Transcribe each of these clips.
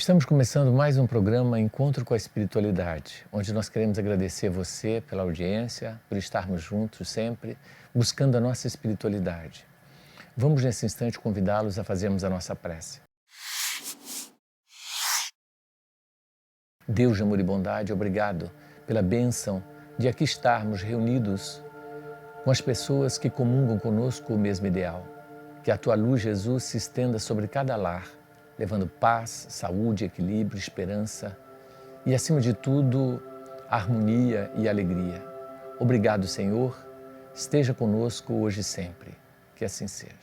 Estamos começando mais um programa Encontro com a Espiritualidade, onde nós queremos agradecer você pela audiência, por estarmos juntos sempre, buscando a nossa espiritualidade. Vamos nesse instante convidá-los a fazermos a nossa prece. Deus de amor e bondade, obrigado pela bênção de aqui estarmos reunidos com as pessoas que comungam conosco o mesmo ideal. Que a tua luz, Jesus, se estenda sobre cada lar, levando paz, saúde, equilíbrio, esperança e, acima de tudo, harmonia e alegria. Obrigado, Senhor. Esteja conosco hoje e sempre. Que assim seja.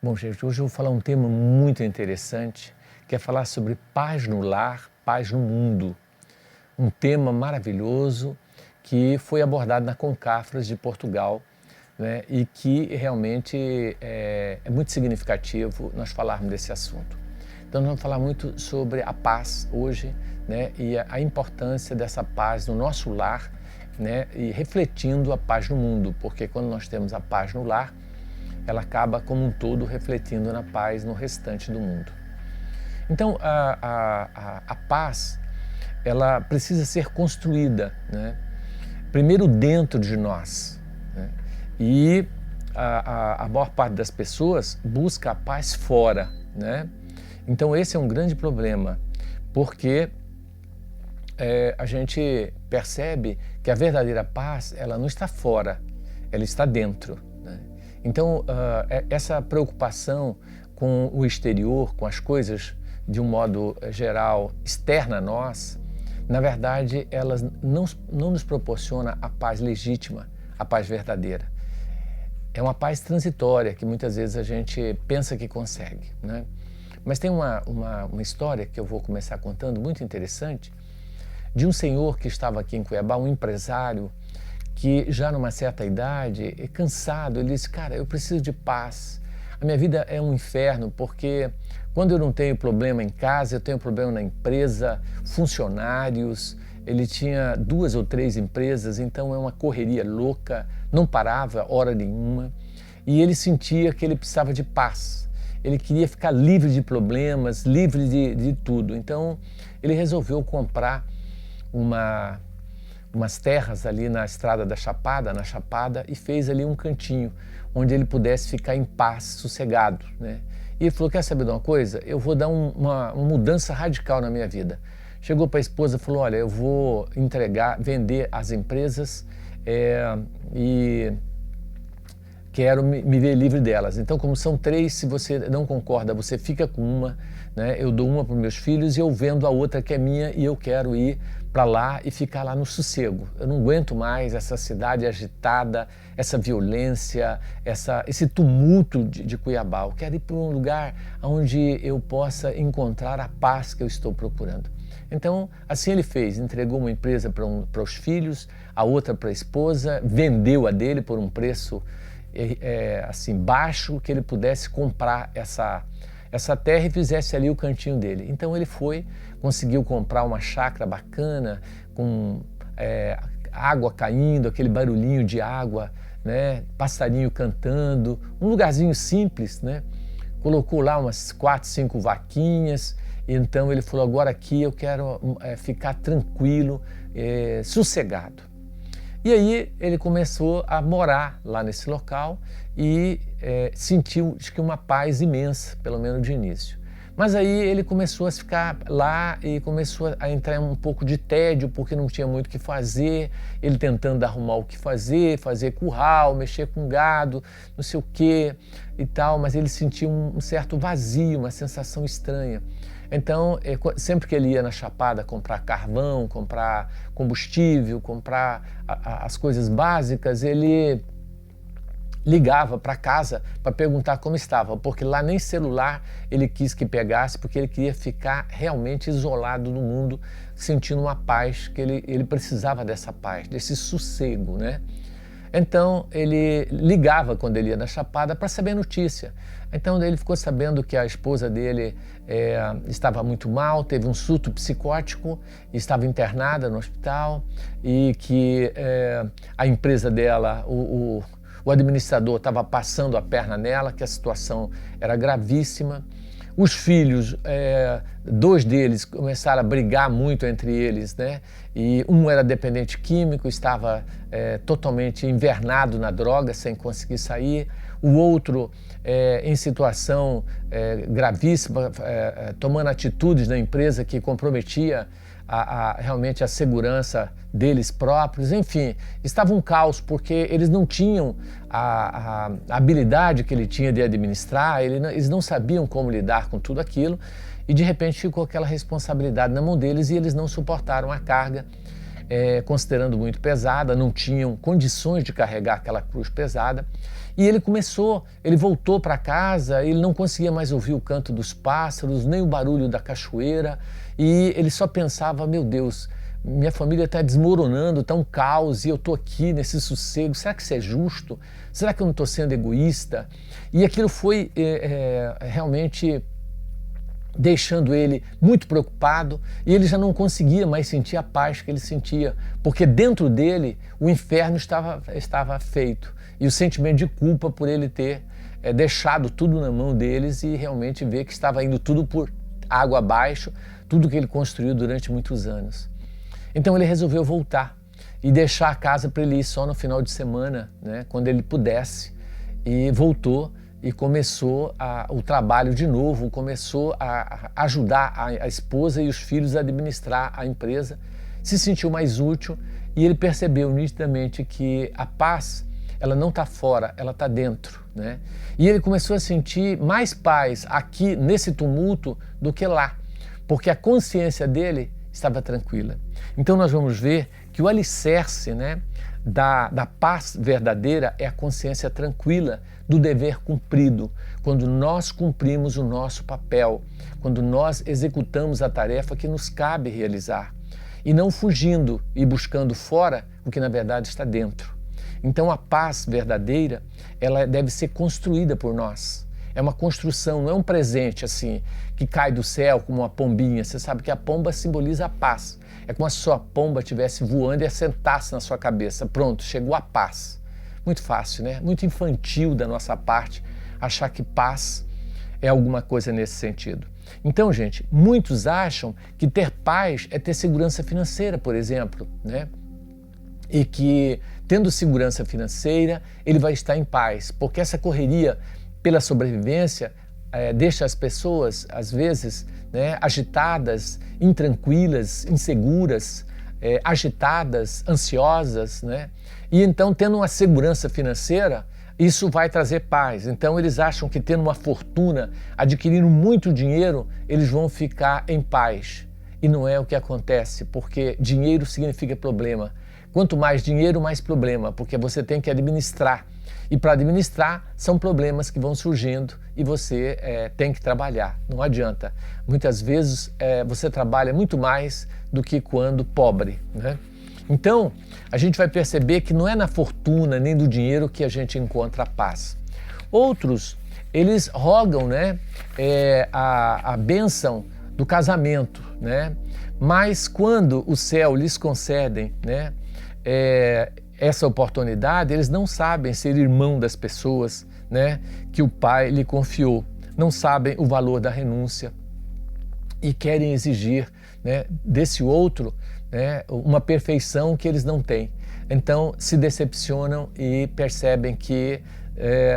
Bom, gente, hoje eu vou falar um tema muito interessante, que é falar sobre paz no lar, paz no mundo. Um tema maravilhoso que foi abordado na Concafras de Portugal, né, e que realmente é muito significativo nós falarmos desse assunto. Então, nós vamos falar muito sobre a paz hoje, né, e a importância dessa paz no nosso lar, né, e refletindo a paz no mundo, porque quando nós temos a paz no lar, ela acaba como um todo refletindo na paz no restante do mundo. Então, a paz, ela precisa ser construída, né, primeiro dentro de nós, né, e a maior parte das pessoas busca a paz fora, né? Então esse é um grande problema, porque a gente percebe que a verdadeira paz, ela não está fora, ela está dentro, né? Então essa preocupação com o exterior, com as coisas de um modo geral externa a nós, na verdade elas não nos proporciona a paz legítima, a paz verdadeira. É uma paz transitória que muitas vezes a gente pensa que consegue, né? Mas tem uma história que eu vou começar contando, muito interessante, de um senhor que estava aqui em Cuiabá, um empresário, que já numa certa idade, cansado, ele disse, cara, eu preciso de paz. A minha vida é um inferno, porque quando eu não tenho problema em casa, eu tenho problema na empresa, funcionários, ele tinha 2 ou 3 empresas, então é uma correria louca, não parava hora nenhuma, e ele sentia que ele precisava de paz. Ele queria ficar livre de problemas, livre de tudo. Então, ele resolveu comprar umas terras ali na estrada da Chapada, na Chapada, e fez ali um cantinho, onde ele pudesse ficar em paz, sossegado, né? E ele falou, quer saber de uma coisa? Eu vou dar uma mudança radical na minha vida. Chegou para a esposa e falou, olha, eu vou vender as empresas e quero me ver livre delas. Então, como são 3, se você não concorda, você fica com uma, né? Eu dou uma para os meus filhos e eu vendo a outra que é minha e eu quero ir para lá e ficar lá no sossego. Eu não aguento mais essa cidade agitada, essa violência, esse tumulto de Cuiabá. Eu quero ir para um lugar onde eu possa encontrar a paz que eu estou procurando. Então, assim ele fez, entregou uma empresa para os filhos, a outra para a esposa, vendeu a dele por um preço assim, baixo, que ele pudesse comprar essa terra e fizesse ali o cantinho dele. Então ele conseguiu comprar uma chácara bacana, com água caindo, aquele barulhinho de água, né, passarinho cantando, um lugarzinho simples, né? Colocou lá umas 4, 5 vaquinhas, então ele falou, agora aqui eu quero ficar tranquilo, sossegado. E aí ele começou a morar lá nesse local e sentiu, acho que uma paz imensa, pelo menos de início. Mas aí ele começou a ficar lá e começou a entrar um pouco de tédio, porque não tinha muito o que fazer, ele tentando arrumar o que fazer curral, mexer com gado, não sei o quê e tal, mas ele sentia um certo vazio, uma sensação estranha. Então, sempre que ele ia na Chapada comprar carvão, comprar combustível, comprar as coisas básicas, ele ligava para casa para perguntar como estava, porque lá nem celular ele quis que pegasse, porque ele queria ficar realmente isolado no mundo, sentindo uma paz, que ele precisava dessa paz, desse sossego, né? Então ele ligava quando ele ia na Chapada para saber a notícia. Então ele ficou sabendo que a esposa dele estava muito mal, teve um surto psicótico, estava internada no hospital e que a empresa dela, o administrador estava passando a perna nela, que a situação era gravíssima. Os filhos, dois deles começaram a brigar muito entre eles, né? E um era dependente químico, estava totalmente invernado na droga, sem conseguir sair. O outro em situação gravíssima, tomando atitudes na empresa que comprometia realmente a segurança deles próprios. Enfim, estava um caos, porque eles não tinham a habilidade que ele tinha de administrar, eles não sabiam como lidar com tudo aquilo, e de repente ficou aquela responsabilidade na mão deles e eles não suportaram a carga, considerando muito pesada, não tinham condições de carregar aquela cruz pesada. E ele voltou para casa, ele não conseguia mais ouvir o canto dos pássaros, nem o barulho da cachoeira, e ele só pensava: meu Deus, minha família está desmoronando, está um caos, e eu estou aqui nesse sossego, será que isso é justo? Será que eu não estou sendo egoísta? E aquilo foi realmente deixando ele muito preocupado, e ele já não conseguia mais sentir a paz que ele sentia, porque dentro dele o inferno estava feito, e o sentimento de culpa por ele ter deixado tudo na mão deles e realmente ver que estava indo tudo por água abaixo, tudo que ele construiu durante muitos anos. Então ele resolveu voltar e deixar a casa para ele ir só no final de semana, né, quando ele pudesse, e voltou e começou o trabalho de novo, começou a ajudar a esposa e os filhos a administrar a empresa, se sentiu mais útil, e ele percebeu nitidamente que a paz, ela não está fora, ela está dentro, né? E ele começou a sentir mais paz aqui nesse tumulto do que lá, porque a consciência dele estava tranquila. Então nós vamos ver que o alicerce, né, da paz verdadeira é a consciência tranquila do dever cumprido, quando nós cumprimos o nosso papel, quando nós executamos a tarefa que nos cabe realizar, e não fugindo e buscando fora o que na verdade está dentro. Então a paz verdadeira, ela deve ser construída por nós. É uma construção, não é um presente assim, que cai do céu como uma pombinha. Você sabe que a pomba simboliza a paz. É como se a sua pomba estivesse voando e assentasse na sua cabeça. Pronto, chegou a paz. Muito fácil, né? Muito infantil da nossa parte achar que paz é alguma coisa nesse sentido. Então, gente, muitos acham que ter paz é ter segurança financeira, por exemplo, né? E que, tendo segurança financeira, ele vai estar em paz, porque essa correria pela sobrevivência deixa as pessoas, às vezes, né, agitadas, intranquilas, inseguras, agitadas, ansiosas, né? E então, tendo uma segurança financeira, isso vai trazer paz. Então, eles acham que tendo uma fortuna, adquirindo muito dinheiro, eles vão ficar em paz. E não é o que acontece, porque dinheiro significa problema. Quanto mais dinheiro, mais problema, porque você tem que administrar. E para administrar, são problemas que vão surgindo e você tem que trabalhar. Não adianta. Muitas vezes você trabalha muito mais do que quando pobre, né? Então, a gente vai perceber que não é na fortuna nem do dinheiro que a gente encontra a paz. Outros, eles rogam, né, a bênção do casamento, né? Mas quando o céu lhes concedem, né, essa oportunidade, eles não sabem ser irmão das pessoas, né, que o pai lhe confiou, não sabem o valor da renúncia e querem exigir, né, desse outro, né, uma perfeição que eles não têm. Então se decepcionam e percebem que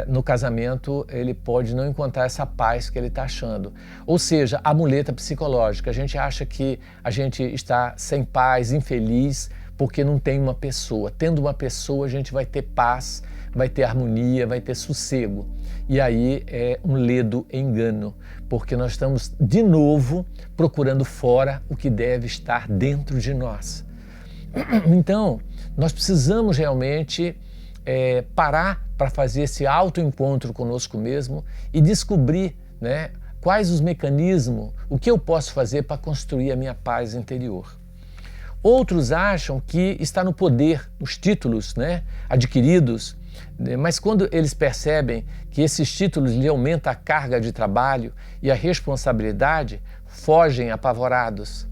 no casamento ele pode não encontrar essa paz que ele está achando. Ou seja, a muleta psicológica. A gente acha que a gente está sem paz, infeliz, porque não tem uma pessoa. Tendo uma pessoa, a gente vai ter paz, vai ter harmonia, vai ter sossego. E aí é um ledo engano, porque nós estamos de novo procurando fora o que deve estar dentro de nós. Então, nós precisamos realmente parar para fazer esse autoencontro conosco mesmo e descobrir, né, quais os mecanismos, o que eu posso fazer para construir a minha paz interior. Outros acham que está no poder, nos títulos, né, adquiridos, mas quando eles percebem que esses títulos lhe aumentam a carga de trabalho e a responsabilidade, fogem apavorados.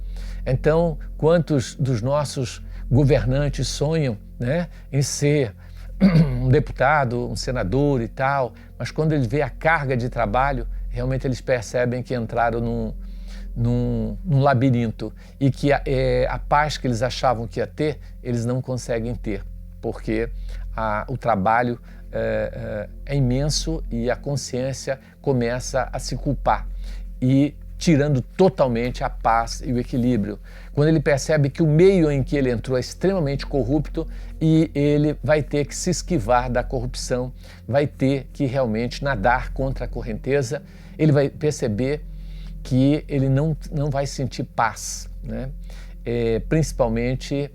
Então, quantos dos nossos governantes sonham, né, em ser um deputado, um senador e tal, mas quando ele vê a carga de trabalho, realmente eles percebem que entraram num labirinto e que a paz que eles achavam que ia ter, eles não conseguem ter, porque o trabalho é imenso e a consciência começa a se culpar e tirando totalmente a paz e o equilíbrio. Quando ele percebe que o meio em que ele entrou é extremamente corrupto e ele vai ter que se esquivar da corrupção, vai ter que realmente nadar contra a correnteza, ele vai perceber que ele não vai sentir paz, né? Principalmente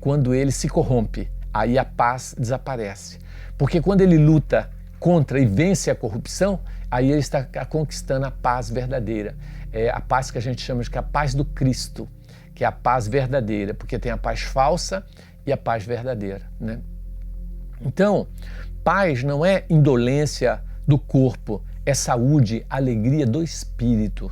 quando ele se corrompe, aí a paz desaparece. Porque quando ele luta contra e vence a corrupção, aí ele está conquistando a paz verdadeira. A paz que a gente chama de a paz do Cristo, que é a paz verdadeira, porque tem a paz falsa e a paz verdadeira, né? Então, paz não é indolência do corpo, é saúde, alegria do espírito.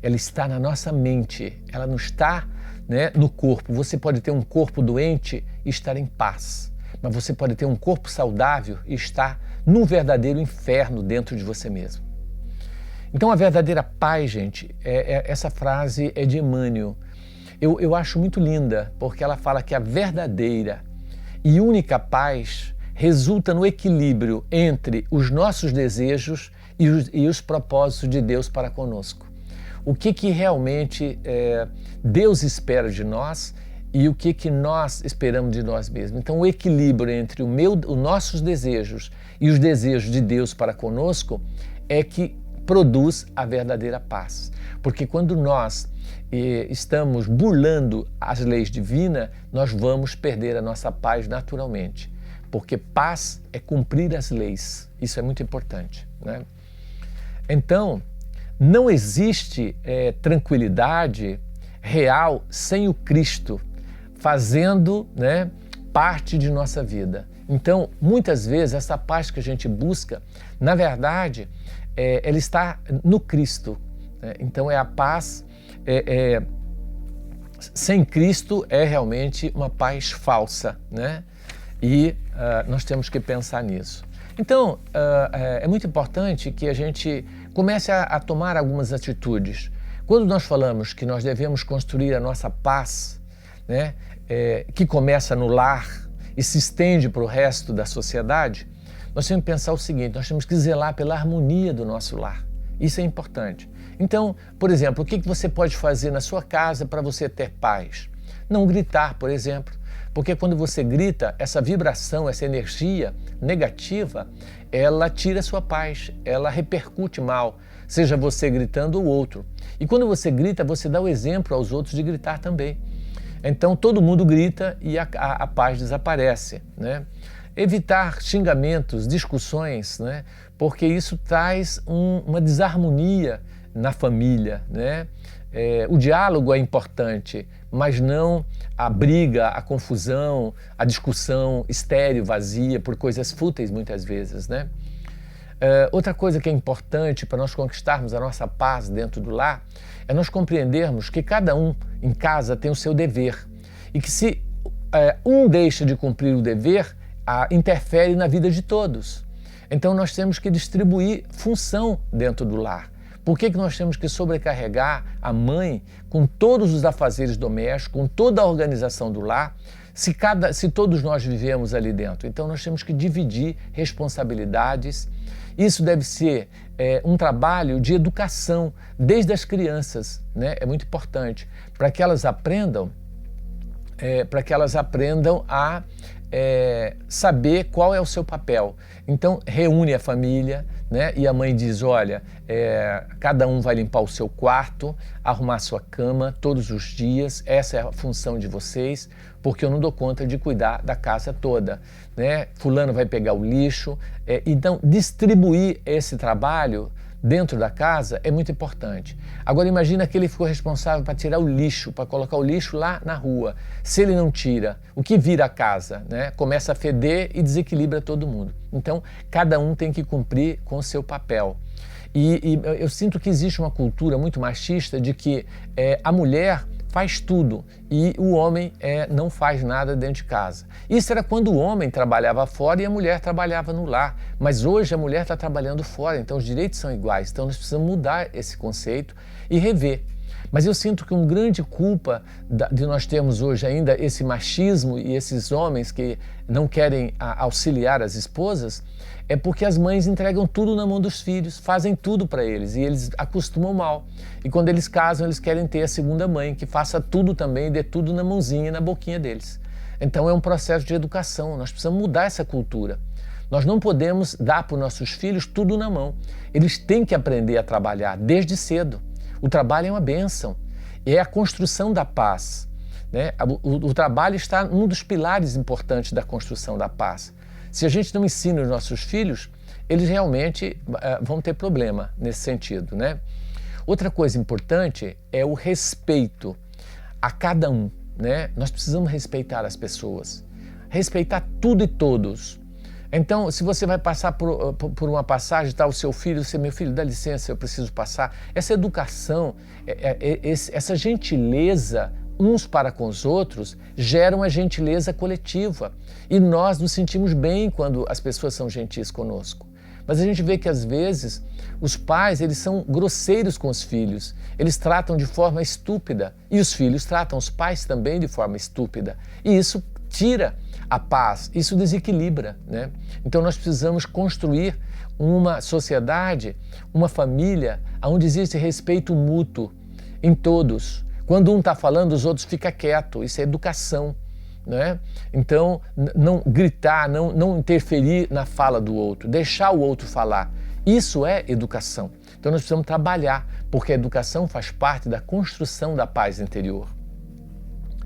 Ela está na nossa mente, ela não está, né, no corpo. Você pode ter um corpo doente e estar em paz, mas você pode ter um corpo saudável e estar num verdadeiro inferno dentro de você mesmo. Então a verdadeira paz, gente, essa frase é de Emmanuel. Eu acho muito linda, porque ela fala que a verdadeira e única paz resulta no equilíbrio entre os nossos desejos e os propósitos de Deus para conosco. O que realmente Deus espera de nós e o que nós esperamos de nós mesmos. Então o equilíbrio entre os nossos desejos e os desejos de Deus para conosco é que produz a verdadeira paz. Porque quando nós estamos burlando as leis divinas, nós vamos perder a nossa paz naturalmente. Porque paz é cumprir as leis. Isso é muito importante, né? Então, não existe tranquilidade real sem o Cristo fazendo, né, parte de nossa vida. Então, muitas vezes, essa paz que a gente busca, na verdade, ela está no Cristo, né? Então, é a paz, sem Cristo é realmente uma paz falsa, né? E nós temos que pensar nisso. Então, é muito importante que a gente comece a tomar algumas atitudes. Quando nós falamos que nós devemos construir a nossa paz, né, que começa no lar e se estende para o resto da sociedade, nós temos que pensar o seguinte: nós temos que zelar pela harmonia do nosso lar. Isso é importante. Então, por exemplo, o que você pode fazer na sua casa para você ter paz? Não gritar, por exemplo. Porque quando você grita, essa vibração, essa energia negativa, ela tira a sua paz, ela repercute mal, seja você gritando ou outro. E quando você grita, você dá o exemplo aos outros de gritar também. Então todo mundo grita e a paz desaparece, né? Evitar xingamentos, discussões, né? Porque isso traz uma desarmonia na família, né? O diálogo é importante, mas não a briga, a confusão, a discussão estéril, vazia, por coisas fúteis muitas vezes, né? Outra coisa que é importante para nós conquistarmos a nossa paz dentro do lar é nós compreendermos que cada um em casa tem o seu dever e que se um deixa de cumprir o dever, interfere na vida de todos. Então nós temos que distribuir função dentro do lar. Por que nós temos que sobrecarregar a mãe com todos os afazeres domésticos, com toda a organização do lar, se todos nós vivemos ali dentro? Então nós temos que dividir responsabilidades. Isso deve ser um trabalho de educação desde as crianças, né? É muito importante para que elas aprendam, a saber qual é o seu papel. Então reúne a família, né? E a mãe diz: olha, cada um vai limpar o seu quarto, arrumar a sua cama todos os dias, essa é a função de vocês, porque eu não dou conta de cuidar da casa toda, né? Fulano vai pegar o lixo. Então distribuir esse trabalho dentro da casa é muito importante. Agora imagina que ele ficou responsável para tirar o lixo, para colocar o lixo lá na rua. Se ele não tira, o que vira a casa, né? Começa a feder e desequilibra todo mundo. Então cada um tem que cumprir com o seu papel. E eu sinto que existe uma cultura muito machista de que a mulher faz tudo e o homem não faz nada dentro de casa. Isso era quando o homem trabalhava fora e a mulher trabalhava no lar. Mas hoje a mulher está trabalhando fora, então os direitos são iguais. Então nós precisamos mudar esse conceito e rever. Mas eu sinto que uma grande culpa de nós termos hoje ainda esse machismo e esses homens que não querem auxiliar as esposas é porque as mães entregam tudo na mão dos filhos, fazem tudo para eles e eles acostumam mal. E quando eles casam, eles querem ter a segunda mãe, que faça tudo também, dê tudo na mãozinha e na boquinha deles. Então é um processo de educação, nós precisamos mudar essa cultura. Nós não podemos dar para os nossos filhos tudo na mão. Eles têm que aprender a trabalhar desde cedo. O trabalho é uma bênção, é a construção da paz, né? O trabalho está num dos pilares importantes da construção da paz. Se a gente não ensina os nossos filhos, eles realmente vão ter problema nesse sentido, né? Outra coisa importante é o respeito a cada um, né? Nós precisamos respeitar as pessoas, respeitar tudo e todos. Então, se você vai passar por uma passagem, está o seu filho, você, meu filho, dá licença, eu preciso passar. Essa educação, essa gentileza uns para com os outros, gera uma gentileza coletiva. E nós nos sentimos bem quando as pessoas são gentis conosco. Mas a gente vê que às vezes os pais, eles são grosseiros com os filhos, eles tratam de forma estúpida e os filhos tratam os pais também de forma estúpida. E isso tira a paz, isso desequilibra, né? Então nós precisamos construir uma sociedade, uma família, onde existe respeito mútuo em todos. Quando um está falando, os outros ficam quietos, isso é educação, né? Então não gritar, não interferir na fala do outro, deixar o outro falar, isso é educação. Então nós precisamos trabalhar, porque a educação faz parte da construção da paz interior.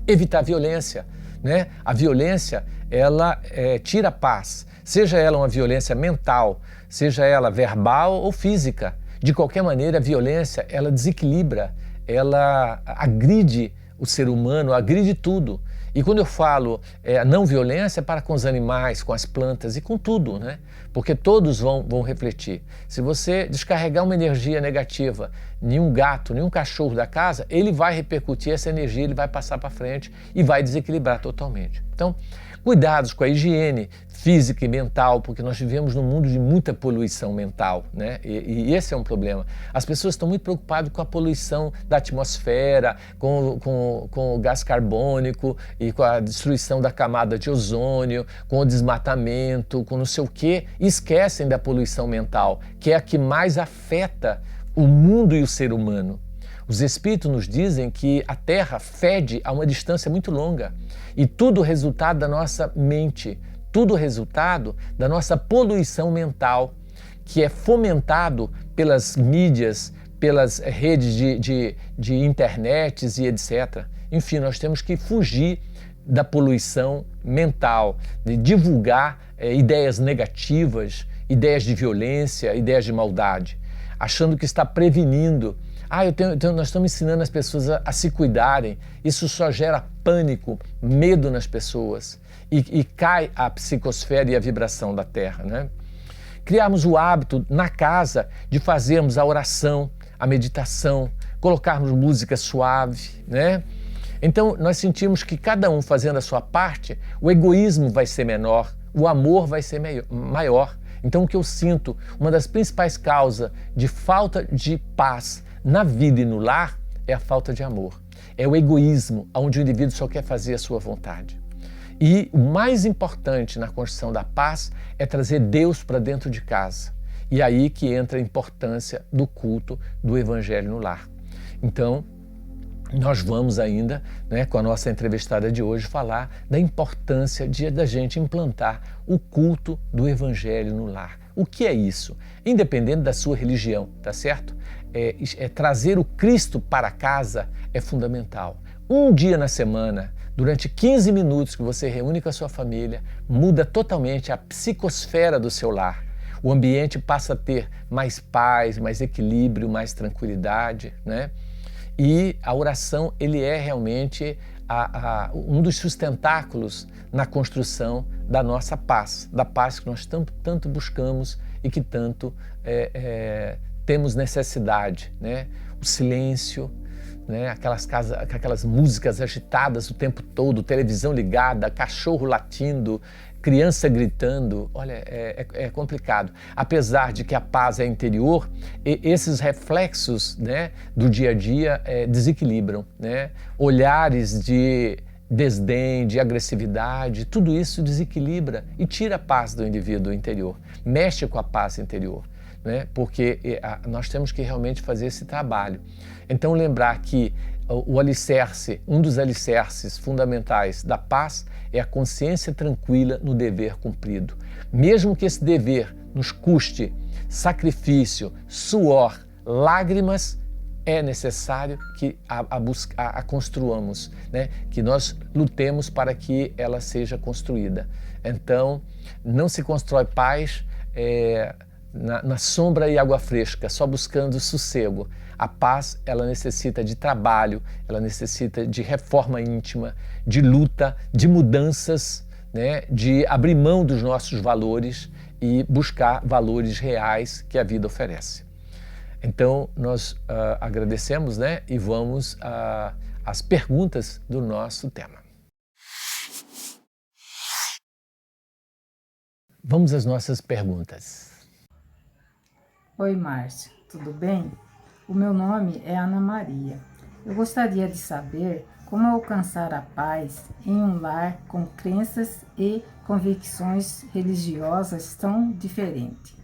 Evitar a violência, né? A violência, ela tira a paz, seja ela uma violência mental, seja ela verbal ou física. De qualquer maneira, a violência, ela desequilibra, ela agride o ser humano, agride tudo. E quando eu falo não violência, é para com os animais, com as plantas e com tudo, né? Porque todos vão refletir. Se você descarregar uma energia negativa em um gato, em um cachorro da casa, ele vai repercutir essa energia, ele vai passar para frente e vai desequilibrar totalmente. Então, cuidados com a higiene física e mental, porque nós vivemos num mundo de muita poluição mental, né? E esse é um problema. As pessoas estão muito preocupadas com a poluição da atmosfera, com o gás carbônico e com a destruição da camada de ozônio, com o desmatamento, com não sei o quê, e esquecem da poluição mental, que é a que mais afeta o mundo e o ser humano. Os espíritos nos dizem que a Terra fede a uma distância muito longa e tudo resultado da nossa mente, tudo resultado da nossa poluição mental, que é fomentado pelas mídias, pelas redes de internets e etc. Enfim, nós temos que fugir da poluição mental, de divulgar ideias negativas, ideias de violência, ideias de maldade, achando que está prevenindo. Nós estamos ensinando as pessoas a se cuidarem. Isso só gera pânico, medo nas pessoas e cai a psicosfera e a vibração da Terra, né? Criarmos o hábito na casa de fazermos a oração, a meditação, colocarmos música suave, né? Então nós sentimos que cada um fazendo a sua parte, o egoísmo vai ser menor, o amor vai ser maior. Então o que eu sinto, uma das principais causas de falta de paz na vida e no lar é a falta de amor. É o egoísmo, onde o indivíduo só quer fazer a sua vontade. E o mais importante na construção da paz é trazer Deus para dentro de casa. E aí que entra a importância do culto do Evangelho no lar. Então, nós vamos ainda, né, com a nossa entrevistada de hoje, falar da importância da gente implantar o culto do Evangelho no lar. O que é isso? Independente da sua religião, tá certo? Trazer o Cristo para casa é fundamental. Um dia na semana, durante 15 minutos que você reúne com a sua família, muda totalmente a psicosfera do seu lar. O ambiente passa a ter mais paz, mais equilíbrio, mais tranquilidade, né? E a oração, ele é realmente um dos sustentáculos na construção da nossa paz, da paz que nós tanto buscamos e que tanto temos necessidade, né? O silêncio, né? Aquelas casas, aquelas músicas agitadas o tempo todo, televisão ligada, cachorro latindo, criança gritando. Olha, é complicado. Apesar de que a paz é interior, esses reflexos, né, do dia a dia desequilibram, né? Olhares de desdém, de agressividade, tudo isso desequilibra e tira a paz do indivíduo interior, mexe com a paz interior, né? Porque nós temos que realmente fazer esse trabalho. Então lembrar que o alicerce, um dos alicerces fundamentais da paz é a consciência tranquila no dever cumprido. Mesmo que esse dever nos custe sacrifício, suor, lágrimas, é necessário que a construamos, né? Que nós lutemos para que ela seja construída. Então, não se constrói paz na sombra e água fresca, só buscando sossego. A paz, ela necessita de trabalho, ela necessita de reforma íntima, de luta, de mudanças, né? De abrir mão dos nossos valores e buscar valores reais que a vida oferece. Então, nós agradecemos, né? E vamos às perguntas do nosso tema. Vamos às nossas perguntas. Oi, Márcio, tudo bem? O meu nome é Ana Maria. Eu gostaria de saber como alcançar a paz em um lar com crenças e convicções religiosas tão diferentes.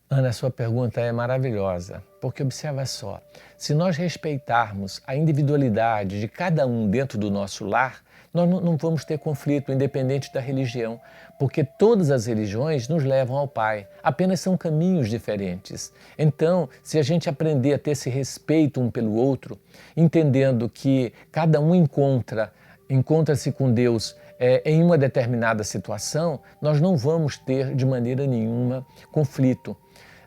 Ana, a sua pergunta é maravilhosa, porque observa só, se nós respeitarmos a individualidade de cada um dentro do nosso lar, nós não vamos ter conflito, independente da religião, porque todas as religiões nos levam ao Pai, apenas são caminhos diferentes. Então, se a gente aprender a ter esse respeito um pelo outro, entendendo que cada um encontra-se com Deus em uma determinada situação, nós não vamos ter de maneira nenhuma conflito.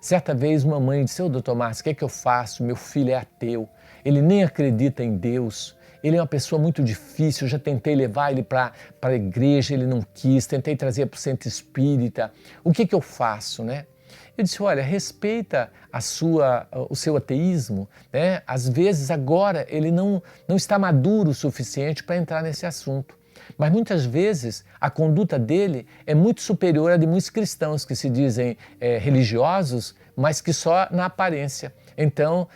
Certa vez uma mãe disse: doutor Márcio, o que é que eu faço? Meu filho é ateu, ele nem acredita em Deus, ele é uma pessoa muito difícil, eu já tentei levar ele para a igreja, ele não quis, tentei trazer para o centro espírita, o que é que eu faço, né? Eu disse: olha, respeita o seu ateísmo, né? Às vezes agora ele não está maduro o suficiente para entrar nesse assunto. Mas muitas vezes a conduta dele é muito superior à de muitos cristãos que se dizem religiosos, mas que só na aparência. Então,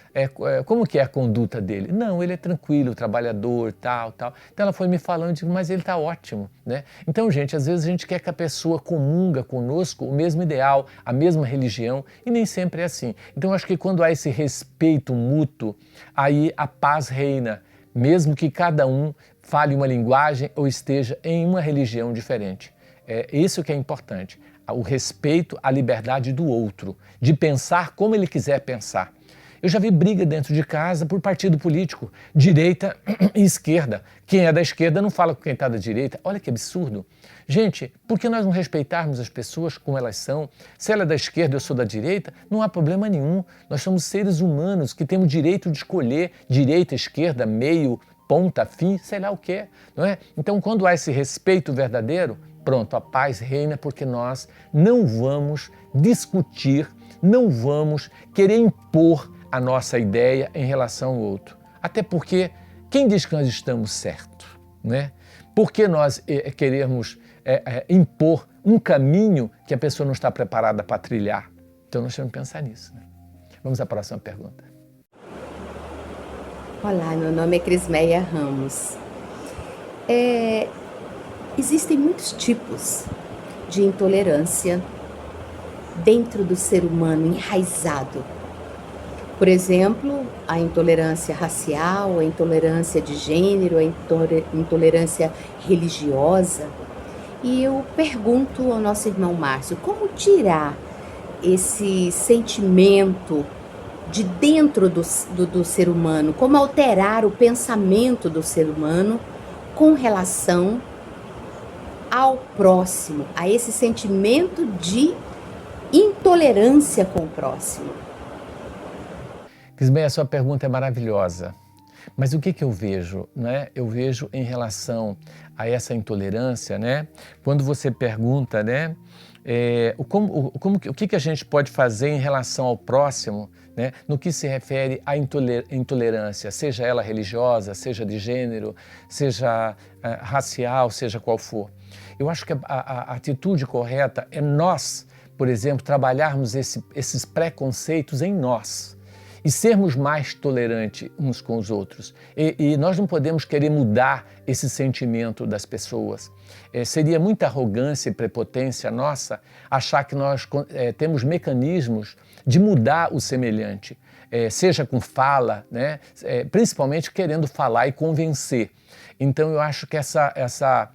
como que é a conduta dele? Não, ele é tranquilo, trabalhador, tal. Então ela foi me falando, eu digo, mas ele está ótimo, né? Então, gente, às vezes a gente quer que a pessoa comunga conosco o mesmo ideal, a mesma religião, e nem sempre é assim. Então, acho que quando há esse respeito mútuo, aí a paz reina, mesmo que cada um fale uma linguagem ou esteja em uma religião diferente. É isso que é importante, o respeito à liberdade do outro, de pensar como ele quiser pensar. Eu já vi briga dentro de casa por partido político, direita e esquerda. Quem é da esquerda não fala com quem está da direita. Olha que absurdo. Gente, por que nós não respeitarmos as pessoas como elas são? Se ela é da esquerda e eu sou da direita, não há problema nenhum. Nós somos seres humanos que temos o direito de escolher direita, esquerda, meio, ponta, fim, sei lá o quê, não é? Então, quando há esse respeito verdadeiro, pronto, a paz reina, porque nós não vamos discutir, não vamos querer impor a nossa ideia em relação ao outro. Até porque, quem diz que nós estamos certos, né? Por que nós queremos impor um caminho que a pessoa não está preparada para trilhar? Então, nós temos que pensar nisso, né? Vamos à próxima pergunta. Olá, meu nome é Crismeia Ramos. Existem muitos tipos de intolerância dentro do ser humano enraizado. Por exemplo, a intolerância racial, a intolerância de gênero, a intolerância religiosa. E eu pergunto ao nosso irmão Márcio, como tirar esse sentimento de dentro do ser humano, como alterar o pensamento do ser humano com relação ao próximo, a esse sentimento de intolerância com o próximo. Crismeia, a sua pergunta é maravilhosa, mas o que eu vejo, né? Eu vejo em relação a essa intolerância, né? Quando você pergunta, né? O que a gente pode fazer em relação ao próximo, né, no que se refere à intolerância, seja ela religiosa, seja de gênero, seja racial, seja qual for. Eu acho que a atitude correta é nós, por exemplo, trabalharmos esses preconceitos em nós e sermos mais tolerantes uns com os outros. E nós não podemos querer mudar esse sentimento das pessoas. Seria muita arrogância e prepotência nossa achar que nós temos mecanismos de mudar o semelhante, seja com fala, né? Principalmente querendo falar e convencer. Então eu acho que essa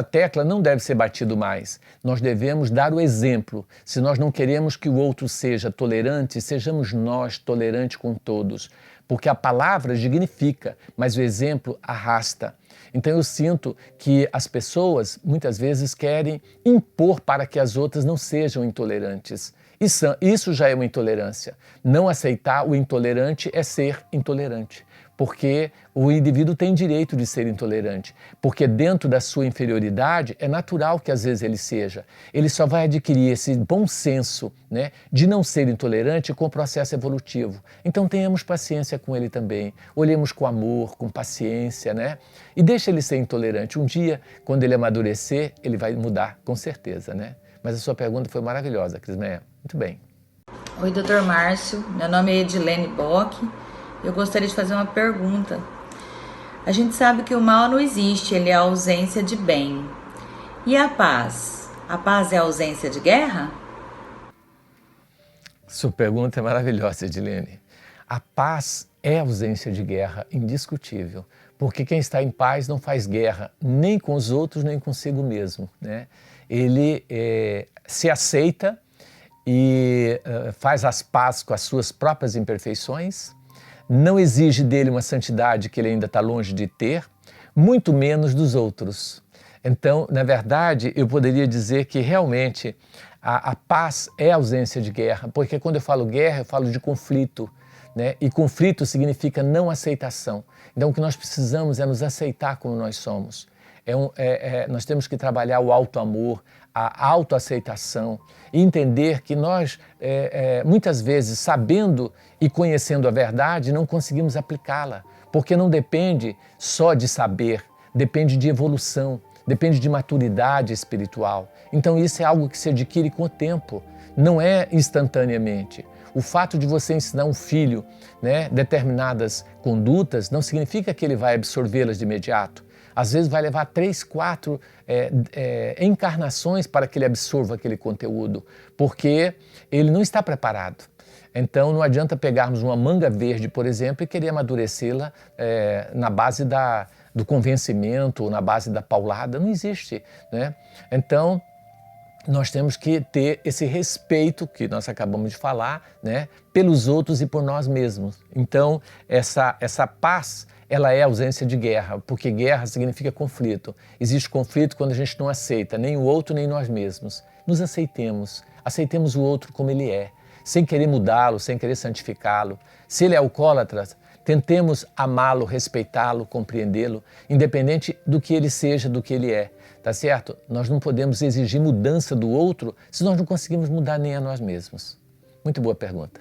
tecla não deve ser batida mais. Nós devemos dar o exemplo. Se nós não queremos que o outro seja tolerante, sejamos nós tolerantes com todos. Porque a palavra dignifica, mas o exemplo arrasta. Então eu sinto que as pessoas muitas vezes querem impor para que as outras não sejam intolerantes. Isso já é uma intolerância. Não aceitar o intolerante é ser intolerante. Porque o indivíduo tem direito de ser intolerante, porque dentro da sua inferioridade é natural que às vezes ele seja. Ele só vai adquirir esse bom senso, né, de não ser intolerante com o processo evolutivo. Então tenhamos paciência com ele também, olhemos com amor, com paciência, né, e deixa ele ser intolerante. Um dia, quando ele amadurecer, ele vai mudar, com certeza, né? Mas a sua pergunta foi maravilhosa, Crismeia. Muito bem. Oi, Dr. Márcio. Meu nome é Edilene Bock. Eu gostaria de fazer uma pergunta. A gente sabe que o mal não existe, ele é a ausência de bem. E a paz? A paz é a ausência de guerra? Sua pergunta é maravilhosa, Edilene. A paz é a ausência de guerra, indiscutível. Porque quem está em paz não faz guerra, nem com os outros, nem consigo mesmo, né? Ele se aceita e faz as pazes com as suas próprias imperfeições, não exige dele uma santidade que ele ainda está longe de ter, muito menos dos outros. Então, na verdade, eu poderia dizer que realmente a paz é a ausência de guerra, porque quando eu falo guerra, eu falo de conflito, né? E conflito significa não aceitação. Então, o que nós precisamos é nos aceitar como nós somos. Nós temos que trabalhar o auto-amor, a autoaceitação e entender que nós, muitas vezes, sabendo e conhecendo a verdade, não conseguimos aplicá-la, porque não depende só de saber, depende de evolução, depende de maturidade espiritual. Então isso é algo que se adquire com o tempo, não é instantaneamente. O fato de você ensinar um filho, né, determinadas condutas não significa que ele vai absorvê-las de imediato. Às vezes vai levar 3, 4 encarnações para que ele absorva aquele conteúdo, porque ele não está preparado. Então não adianta pegarmos uma manga verde, por exemplo, e querer amadurecê-la na base do convencimento, na base da paulada, não existe, né? Então nós temos que ter esse respeito que nós acabamos de falar, né, pelos outros e por nós mesmos. Então essa paz, ela é ausência de guerra, porque guerra significa conflito. Existe conflito quando a gente não aceita nem o outro nem nós mesmos. Nos aceitemos, aceitemos o outro como ele é, sem querer mudá-lo, sem querer santificá-lo. Se ele é alcoólatra, tentemos amá-lo, respeitá-lo, compreendê-lo, independente do que ele seja, do que ele é. Tá certo? Nós não podemos exigir mudança do outro se nós não conseguimos mudar nem a nós mesmos. Muito boa pergunta.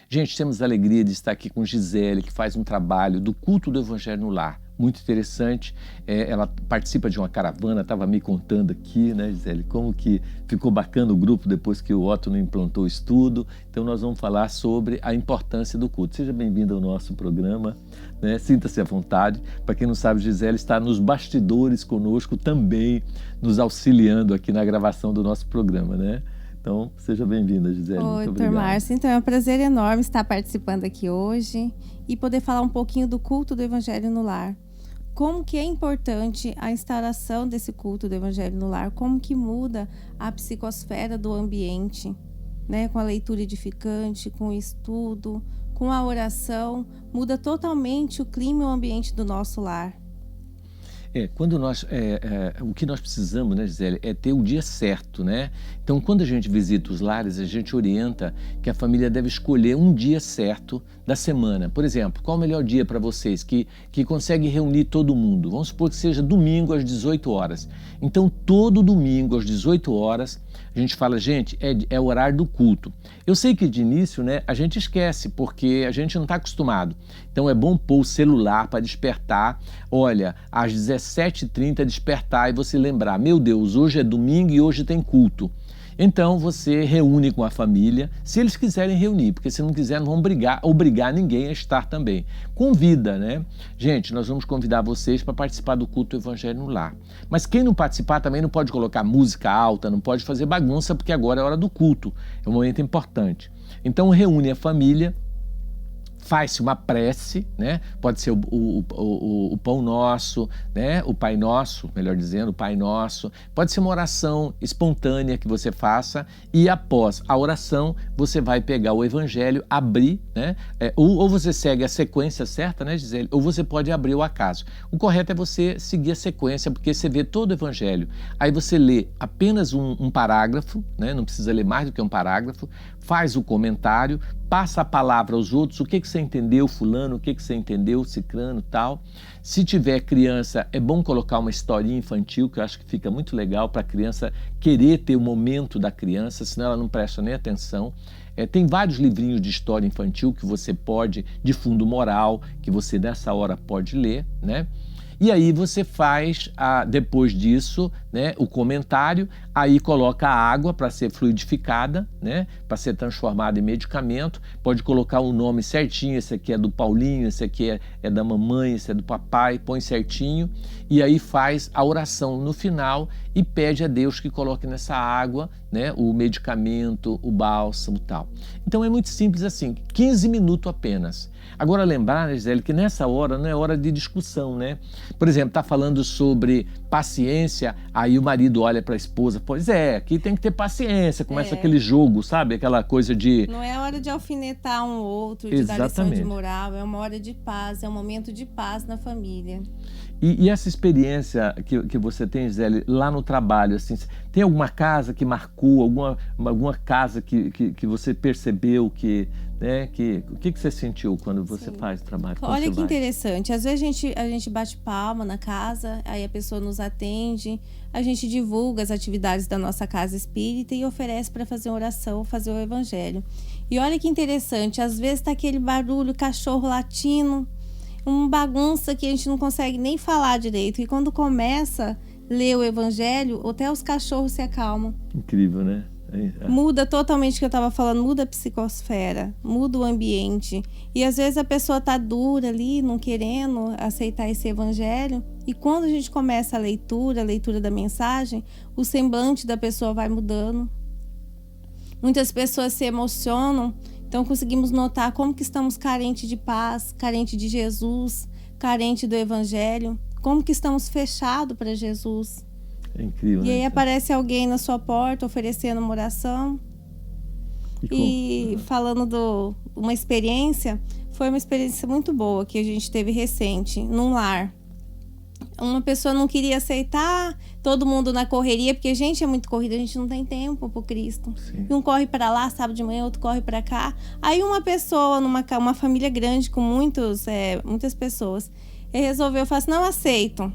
Gente, temos a alegria de estar aqui com Gisele, que faz um trabalho do culto do Evangelho no Lar. Muito interessante, ela participa de uma caravana, estava me contando aqui, né, Gisele, como que ficou bacana o grupo depois que o Otto não implantou o estudo. Então nós vamos falar sobre a importância do culto. Seja bem-vinda ao nosso programa, né? Sinta-se à vontade. Para quem não sabe, Gisele está nos bastidores conosco também, nos auxiliando aqui na gravação do nosso programa, né? Então, seja bem-vinda, Gisele. Oi, Dr. Márcio. Então, é um prazer enorme estar participando aqui hoje e poder falar um pouquinho do culto do Evangelho no Lar. Como que é importante a instauração desse culto do Evangelho no Lar, como que muda a psicosfera do ambiente, né? Com a leitura edificante, com o estudo, com a oração, muda totalmente o clima e o ambiente do nosso lar. Quando o que nós precisamos, né, Gisele, é ter o dia certo, né? Então, quando a gente visita os lares, a gente orienta que a família deve escolher um dia certo da semana. Por exemplo, qual o melhor dia para vocês que consegue reunir todo mundo? Vamos supor que seja domingo às 18 horas. Então, todo domingo às 18 horas, a gente fala, gente, é o horário do culto. Eu sei que de início, né, a gente esquece, porque a gente não está acostumado. Então, é bom pôr o celular para despertar. Olha, às 17h30 despertar e você lembrar, meu Deus, hoje é domingo e hoje tem culto. Então você reúne com a família, se eles quiserem reunir, porque se não quiser não vão obrigar ninguém a estar também. Convida, né? Gente, nós vamos convidar vocês para participar do culto do Evangelho no Lar. Mas quem não participar também não pode colocar música alta, não pode fazer bagunça, porque agora é hora do culto, é um momento importante. Então reúne a família, faz-se uma prece, né? Pode ser o Pão Nosso, né? O Pai Nosso, melhor dizendo, o Pai Nosso. Pode ser uma oração espontânea que você faça e após a oração você vai pegar o Evangelho, abrir, né? Ou você segue a sequência certa, né, Gisele? Ou você pode abrir o acaso. O correto é você seguir a sequência, porque você vê todo o Evangelho. Aí você lê apenas um parágrafo, né? Não precisa ler mais do que um parágrafo, faz o comentário, passa a palavra aos outros, o que você entendeu, fulano, o que você entendeu, cicrano, tal. Se tiver criança, é bom colocar uma historinha infantil, que eu acho que fica muito legal para a criança querer ter o momento da criança, senão ela não presta nem atenção. Tem vários livrinhos de história infantil que você pode, de fundo moral, que você nessa hora pode ler, né? E aí você faz, depois disso, né, o comentário, aí coloca a água para ser fluidificada, né, para ser transformada em medicamento, pode colocar o nome certinho, esse aqui é do Paulinho, esse aqui é da mamãe, esse é do papai, põe certinho, e aí faz a oração no final e pede a Deus que coloque nessa água, né, o medicamento, o bálsamo e tal. Então é muito simples assim, 15 minutos apenas. Agora lembrar, né, Gisele, que nessa hora não é hora de discussão, né? Por exemplo, está falando sobre paciência, aí o marido olha para a esposa, pois aqui tem que ter paciência, começa aquele jogo, sabe? Aquela coisa de... Não é hora de alfinetar um outro, de dar lição de moral, é uma hora de paz, é um momento de paz na família. E essa experiência que você tem, Gisele, lá no trabalho, assim, tem alguma casa que marcou, alguma casa que você percebeu que, né, o que você sentiu quando você faz trabalho? Olha que interessante, às vezes a gente bate palma na casa, aí a pessoa nos atende, a gente divulga as atividades da nossa casa espírita e oferece para fazer uma oração, fazer o evangelho. E olha que interessante, às vezes tá aquele barulho, cachorro latindo, uma bagunça que a gente não consegue nem falar direito. E quando começa a ler o evangelho, até os cachorros se acalmam. Incrível, né? Muda totalmente o que eu estava falando, muda a psicosfera, muda o ambiente. E às vezes a pessoa tá dura ali, não querendo aceitar esse evangelho. E quando a gente começa a leitura da mensagem, o semblante da pessoa vai mudando. Muitas pessoas se emocionam. Então conseguimos notar como que estamos carentes de paz, carentes de Jesus, carentes do Evangelho, como que estamos fechados para Jesus. É incrível, e né? aí aparece alguém na sua porta oferecendo uma oração e falando uma experiência, foi uma experiência muito boa que a gente teve recente, num lar. Uma pessoa não queria aceitar, todo mundo na correria, porque a gente é muito corrida, a gente não tem tempo pro Cristo. Sim. Um corre para lá, sábado de manhã, outro corre para cá. Aí uma pessoa, uma família grande com muitas pessoas, resolveu falar assim, não aceito.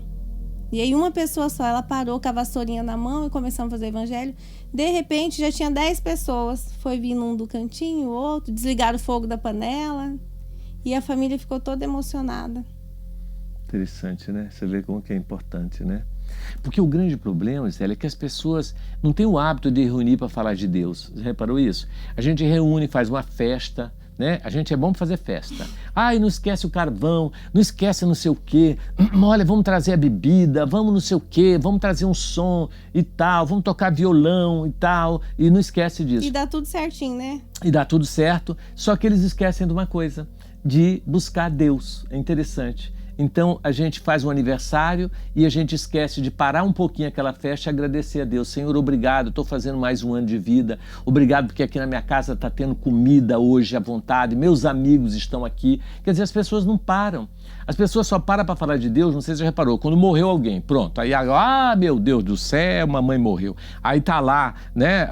E aí uma pessoa só, ela parou com a vassourinha na mão e começamos a fazer o evangelho. De repente já tinha 10 pessoas. Foi vindo um do cantinho, o outro, desligaram o fogo da panela. E a família ficou toda emocionada. Interessante, né? Você vê como que é importante, né? Porque o grande problema, Zélia, é que as pessoas não têm o hábito de reunir para falar de Deus. Você reparou isso? A gente reúne, faz uma festa, né? A gente é bom para fazer festa. Ai, não esquece o carvão, não esquece não sei o quê. Olha, vamos trazer a bebida, vamos não sei o quê, vamos trazer um som e tal, vamos tocar violão e tal. E não esquece disso. E dá tudo certinho, né? E dá tudo certo, só que eles esquecem de uma coisa, de buscar Deus. É interessante. Então a gente faz um aniversário e a gente esquece de parar um pouquinho aquela festa e agradecer a Deus. Senhor, obrigado, estou fazendo mais um ano de vida. Obrigado porque aqui na minha casa está tendo comida hoje à vontade. Meus amigos estão aqui. Quer dizer, as pessoas não param. As pessoas só param para falar de Deus, não sei se você já reparou, quando morreu alguém, pronto. Aí, meu Deus do céu, mamãe morreu. Aí tá lá, né,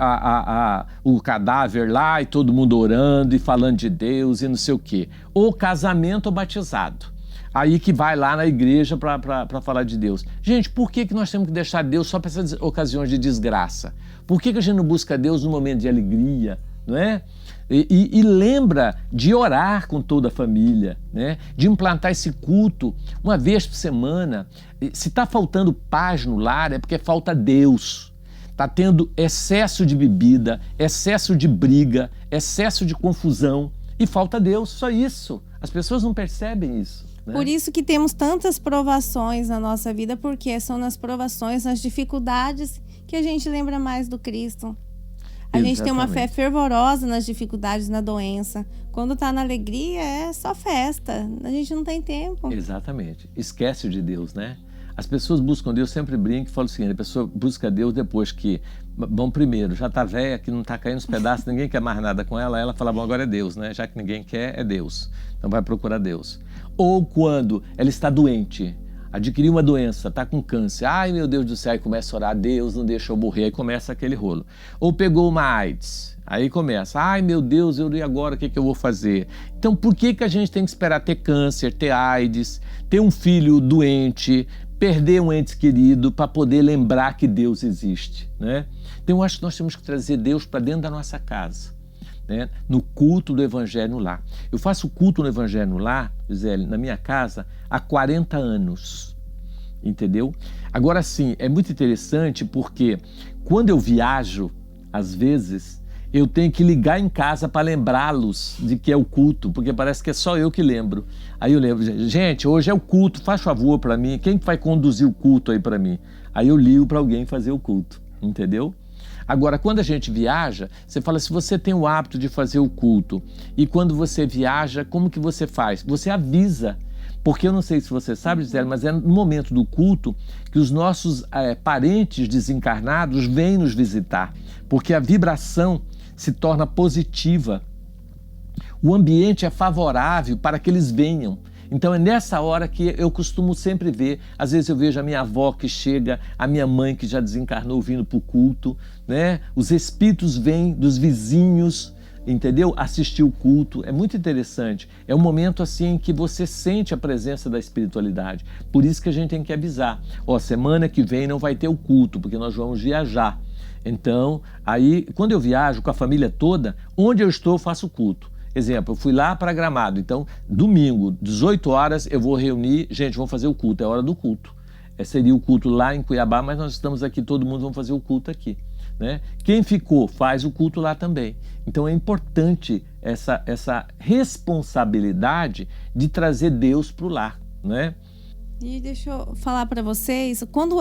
o cadáver lá e todo mundo orando e falando de Deus e não sei o quê. Ou casamento ou batizado. Aí que vai lá na igreja para falar de Deus. Gente, por que nós temos que deixar Deus só para essas ocasiões de desgraça? Por que a gente não busca Deus no momento de alegria, não é? E lembra de orar com toda a família, né? De implantar esse culto uma vez por semana. Se está faltando paz no lar, é porque falta Deus. Está tendo excesso de bebida, excesso de briga, excesso de confusão e falta Deus, só isso. As pessoas não percebem isso. Por isso que temos tantas provações na nossa vida, porque são nas provações, nas dificuldades que a gente lembra mais do Cristo. A gente tem uma fé fervorosa nas dificuldades, na doença. Quando está na alegria, é só festa. A gente não tem tempo. Exatamente. Esquece de Deus, né? As pessoas buscam Deus, sempre brincam e falam o seguinte, a pessoa busca Deus depois que, bom, primeiro, já está velha, que não está caindo os pedaços, ninguém quer mais nada com ela, ela fala, bom, agora é Deus, né? Já que ninguém quer, é Deus. Então vai procurar Deus. Ou quando ela está doente, adquiriu uma doença, está com câncer, ai meu Deus do céu, e começa a orar, Deus não deixa eu morrer, aí começa aquele rolo. Ou pegou uma AIDS, aí começa, ai meu Deus, e agora o que eu vou fazer? Então por que a gente tem que esperar ter câncer, ter AIDS, ter um filho doente, perder um ente querido para poder lembrar que Deus existe, né? Então eu acho que nós temos que trazer Deus para dentro da nossa casa, né? No culto do Evangelho no Lar. Eu faço culto no Evangelho no Lar, Gisele, na minha casa há 40 anos, entendeu? Agora sim, é muito interessante porque quando eu viajo, às vezes, eu tenho que ligar em casa para lembrá-los de que é o culto, porque parece que é só eu que lembro. Aí eu lembro, gente, hoje é o culto, faz favor para mim, quem vai conduzir o culto aí para mim? Aí eu ligo para alguém fazer o culto, entendeu? Agora, quando a gente viaja, você fala, se você tem o hábito de fazer o culto, e quando você viaja, como que você faz? Você avisa, porque eu não sei se você sabe, Gisele, mas é no momento do culto que os nossos parentes desencarnados vêm nos visitar, porque a vibração se torna positiva. O ambiente é favorável para que eles venham. Então é nessa hora que eu costumo sempre ver, às vezes eu vejo a minha avó que chega, a minha mãe que já desencarnou vindo para o culto, né? Os espíritos vêm dos vizinhos, entendeu? Assistir o culto, é muito interessante. É um momento assim em que você sente a presença da espiritualidade. Por isso que a gente tem que avisar. Ó, semana que vem não vai ter o culto, porque nós vamos viajar. Então, aí, quando eu viajo com a família toda, onde eu estou, eu faço culto. Exemplo, eu fui lá para Gramado, então, domingo, 18 horas, eu vou reunir, gente, vamos fazer o culto, é hora do culto. Seria o culto lá em Cuiabá, mas nós estamos aqui, todo mundo vamos fazer o culto aqui, né? Quem ficou, faz o culto lá também. Então, é importante essa responsabilidade de trazer Deus para o lar, né? E deixa eu falar para vocês, quando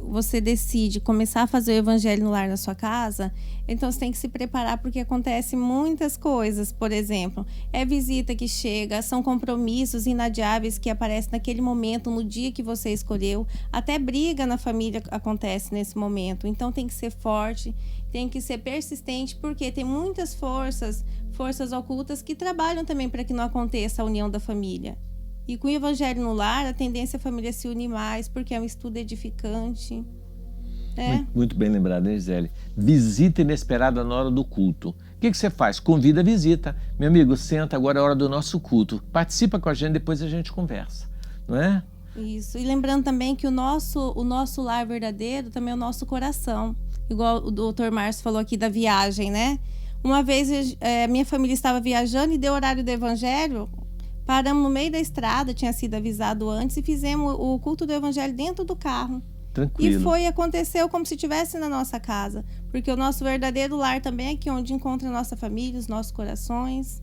você decide começar a fazer o Evangelho no Lar na sua casa, então você tem que se preparar porque acontece muitas coisas. Por exemplo, é visita que chega, são compromissos inadiáveis que aparecem naquele momento, no dia que você escolheu, até briga na família acontece nesse momento. Então tem que ser forte, tem que ser persistente, porque tem muitas forças ocultas que trabalham também para que não aconteça a união da família. E com o Evangelho no Lar, a tendência é a família se unir mais, porque é um estudo edificante. Muito bem lembrado, hein, Gisele? Visita inesperada na hora do culto. O que você faz? Convida a visita. Meu amigo, senta, agora é a hora do nosso culto. Participa com a gente, depois a gente conversa, não é? Isso. E lembrando também que o nosso lar verdadeiro também é o nosso coração. Igual o doutor Márcio falou aqui da viagem, né? Uma vez minha família estava viajando e deu horário do evangelho. Paramos no meio da estrada, tinha sido avisado antes, e fizemos o culto do evangelho dentro do carro. Tranquilo. E aconteceu como se estivesse na nossa casa. Porque o nosso verdadeiro lar também é aqui onde encontra a nossa família, os nossos corações.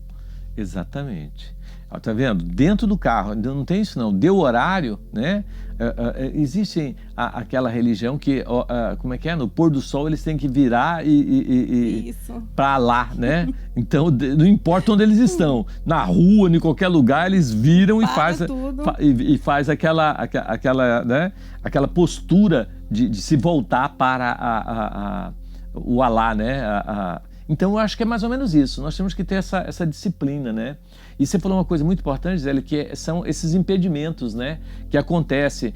Exatamente. Tá vendo? Dentro do carro, não tem isso não. Deu horário, né? Existe aquela religião que, como é que é? No pôr do sol eles têm que virar para lá, né? Então, não importa onde eles estão. Na rua, em qualquer lugar, eles viram e faz aquela, né? Aquela postura de se voltar para o Alá, né? Então, eu acho que é mais ou menos isso. Nós temos que ter essa disciplina, né? E você falou uma coisa muito importante, Zélia, que são esses impedimentos, né? Que acontece,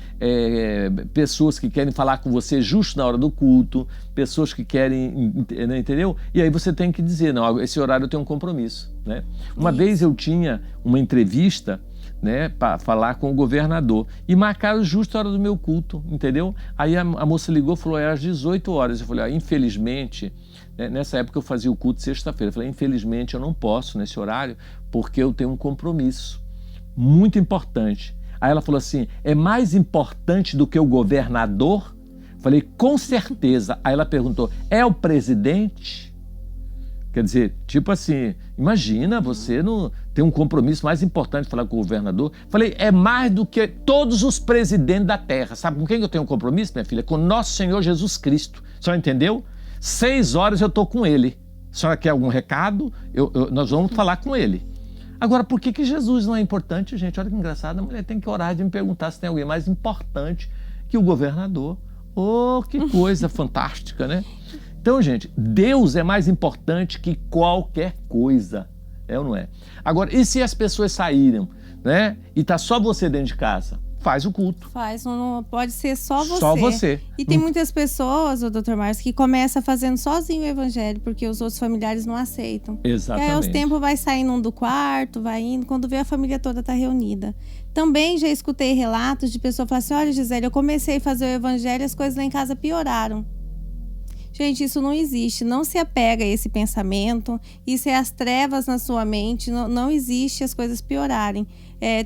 pessoas que querem falar com você justo na hora do culto, pessoas que querem, entendeu? E aí você tem que dizer, não, esse horário eu tenho um compromisso, né? Uma vez eu tinha uma entrevista, né, para falar com o governador, e marcaram justo a hora do meu culto, entendeu? Aí a moça ligou e falou, é às 18 horas. Eu falei, infelizmente, nessa época eu fazia o culto sexta-feira. Eu falei, infelizmente eu não posso nesse horário, porque eu tenho um compromisso muito importante. Aí ela falou assim, é mais importante do que o governador? Eu falei, com certeza. Aí ela perguntou, é o presidente? Quer dizer, tipo assim, imagina, você não tem um compromisso mais importante de falar com o governador. Falei, é mais do que todos os presidentes da terra. Sabe com quem eu tenho um compromisso, minha filha? Com nosso Senhor Jesus Cristo. A senhora entendeu? 6 horas eu estou com ele. A senhora quer algum recado? Nós vamos falar com ele. Agora, por que Jesus não é importante, gente? Olha que engraçado, a mulher tem que orar de me perguntar se tem alguém mais importante que o governador. Oh, que coisa fantástica, né? Então, gente, Deus é mais importante que qualquer coisa, é ou não é? Agora, e se as pessoas saíram, né? E tá só você dentro de casa? Faz o culto. Faz, não pode ser só você. Só você. E tem muitas pessoas, o doutor Márcio, que começa fazendo sozinho o evangelho, porque os outros familiares não aceitam. Exatamente. E aí, aos tempos, vai saindo um do quarto, vai indo, quando vê a família toda tá reunida. Também já escutei relatos de pessoas falando assim, olha, Gisele, eu comecei a fazer o evangelho e as coisas lá em casa pioraram. Gente, isso não existe, não se apega a esse pensamento, isso é as trevas na sua mente, não existe as coisas piorarem.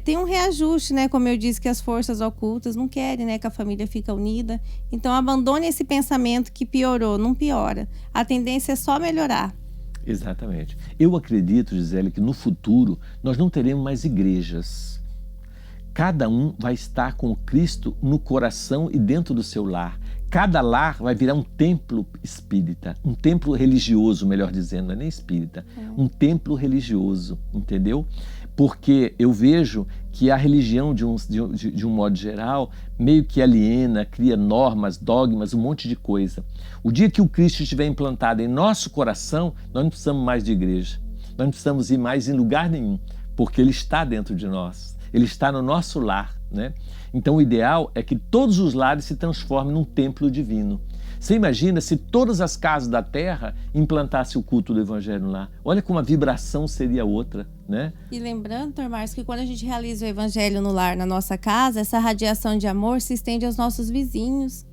Tem um reajuste, né? Como eu disse, que as forças ocultas não querem, né? Que a família fica unida. Então, abandone esse pensamento que piorou, não piora. A tendência é só melhorar. Exatamente. Eu acredito, Gisele, que no futuro nós não teremos mais igrejas. Cada um vai estar com Cristo no coração e dentro do seu lar. Cada lar vai virar um templo espírita, um templo religioso, melhor dizendo, não é nem espírita, um templo religioso, entendeu? Porque eu vejo que a religião, de um modo geral, meio que aliena, cria normas, dogmas, um monte de coisa. O dia que o Cristo estiver implantado em nosso coração, nós não precisamos mais de igreja, nós não precisamos ir mais em lugar nenhum, porque Ele está dentro de nós, Ele está no nosso lar, né? Então o ideal é que todos os lares se transformem num templo divino. Você imagina se todas as casas da terra implantassem o culto do evangelho lá? Olha como a vibração seria outra, né? E lembrando, doutor Márcio, que quando a gente realiza o evangelho no lar, na nossa casa, essa radiação de amor se estende aos nossos vizinhos.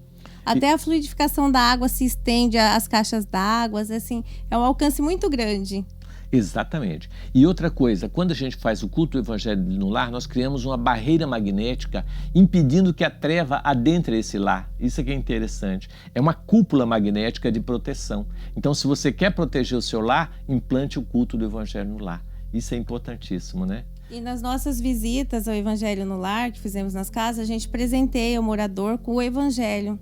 Até a fluidificação da água se estende às caixas d'água, assim, é um alcance muito grande. Exatamente. E outra coisa, quando a gente faz o culto do evangelho no lar, nós criamos uma barreira magnética impedindo que a treva adentre esse lar. Isso é que é interessante. É uma cúpula magnética de proteção. Então, se você quer proteger o seu lar, implante o culto do evangelho no lar. Isso é importantíssimo, né? E nas nossas visitas ao evangelho no lar, que fizemos nas casas, a gente presenteia o morador com o evangelho.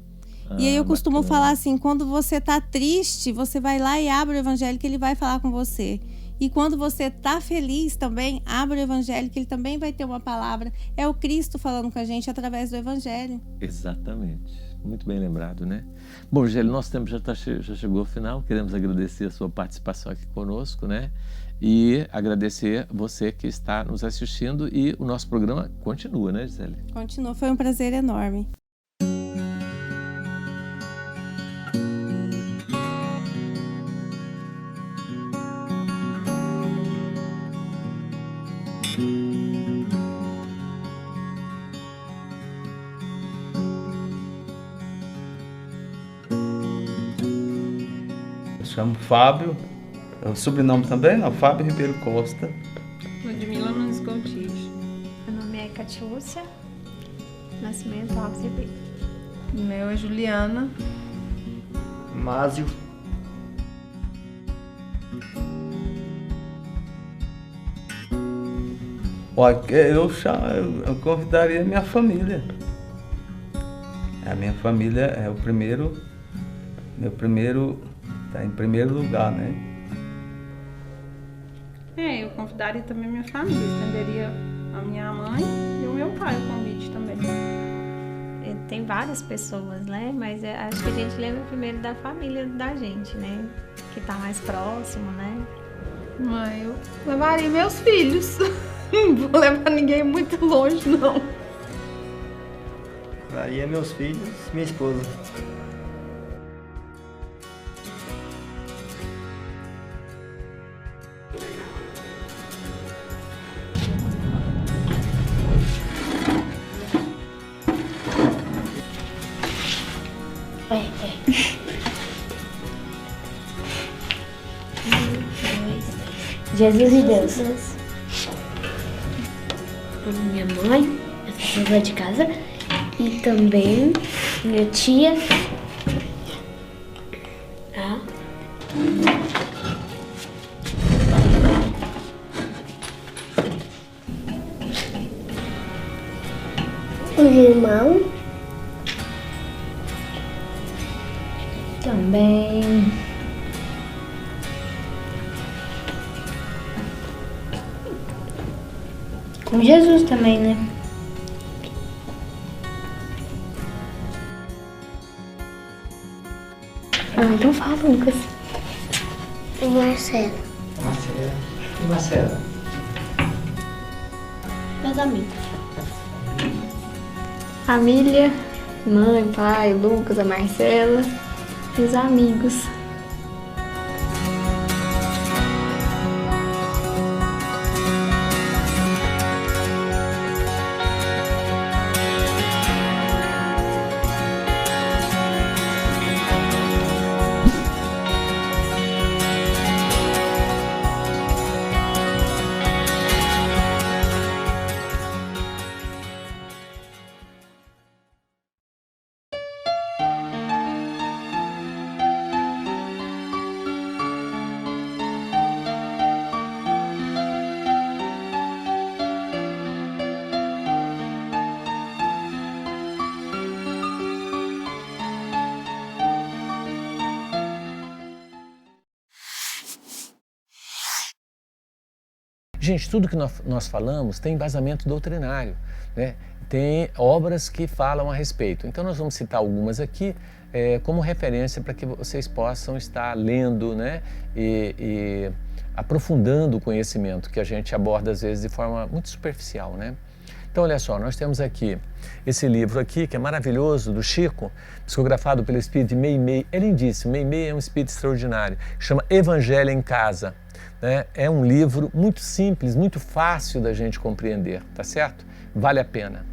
E aí eu costumo falar assim, quando você está triste, você vai lá e abre o evangelho que ele vai falar com você. E quando você está feliz também, abre o evangelho que ele também vai ter uma palavra. É o Cristo falando com a gente através do evangelho. Exatamente. Muito bem lembrado, né? Bom, Gisele, nosso tempo já chegou ao final. Queremos agradecer a sua participação aqui conosco, né? E agradecer você que está nos assistindo. E o nosso programa continua, né, Gisele? Continua, foi um prazer enorme. chamo Fábio, o sobrenome também, não, Fábio Ribeiro Costa. Ludmila Nunes Coutinho. Meu nome é Catiúcia, nascimento Alves Ribeiro. O meu é Juliana. Másio. Olha, eu convidaria a minha família. A minha família é meu primeiro, tá em primeiro lugar, né? Eu convidaria também minha família, estenderia a minha mãe e o meu pai o convite também. Tem várias pessoas, né? Mas acho que a gente lembra primeiro da família da gente, né? Que tá mais próximo, né? Eu levaria meus filhos. Não vou levar ninguém muito longe, não. Aí é meus filhos, minha esposa. Jesus e Deus. Minha mãe, essa pessoa de casa, e também minha tia. Os irmãos. Também. Com Jesus também, né? Então fala, Lucas. E Marcelo. E Marcelo? Meus amigos. Família, mãe, pai, Lucas, a Marcela e os amigos. Gente, tudo que nós falamos tem embasamento doutrinário, né? Tem obras que falam a respeito. Então nós vamos citar algumas aqui como referência para que vocês possam estar lendo, né? E aprofundando o conhecimento que a gente aborda às vezes de forma muito superficial, né? Então olha só, nós temos aqui esse livro aqui que é maravilhoso, do Chico, psicografado pelo espírito de Meimei. É lindíssimo, Meimei é um espírito extraordinário, chama Evangelho em Casa. É um livro muito simples, muito fácil da gente compreender, tá certo? Vale a pena.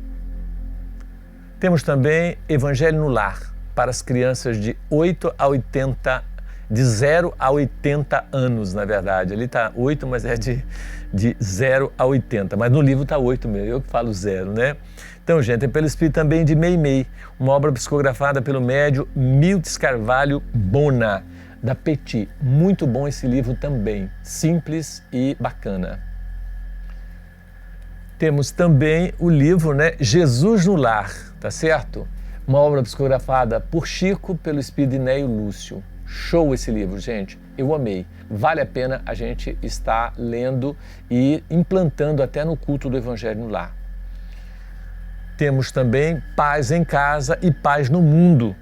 Temos também Evangelho no Lar, para as crianças de 8 a 80, de 0 a 80 anos, na verdade. Ali está 8, mas é de 0 a 80, mas no livro está 8 mesmo, eu que falo 0, né? Então, gente, é pelo espírito também de Meimei, uma obra psicografada pelo médium Miltz Carvalho Bona, da Petit. Muito bom esse livro também, simples e bacana. Temos também o livro, né, Jesus no Lar, tá certo? Uma obra psicografada por Chico, pelo espírito de Neio Lúcio. Show esse livro, gente, eu amei. Vale a pena a gente estar lendo e implantando até no culto do Evangelho no Lar. Temos também Paz em Casa e Paz no Mundo,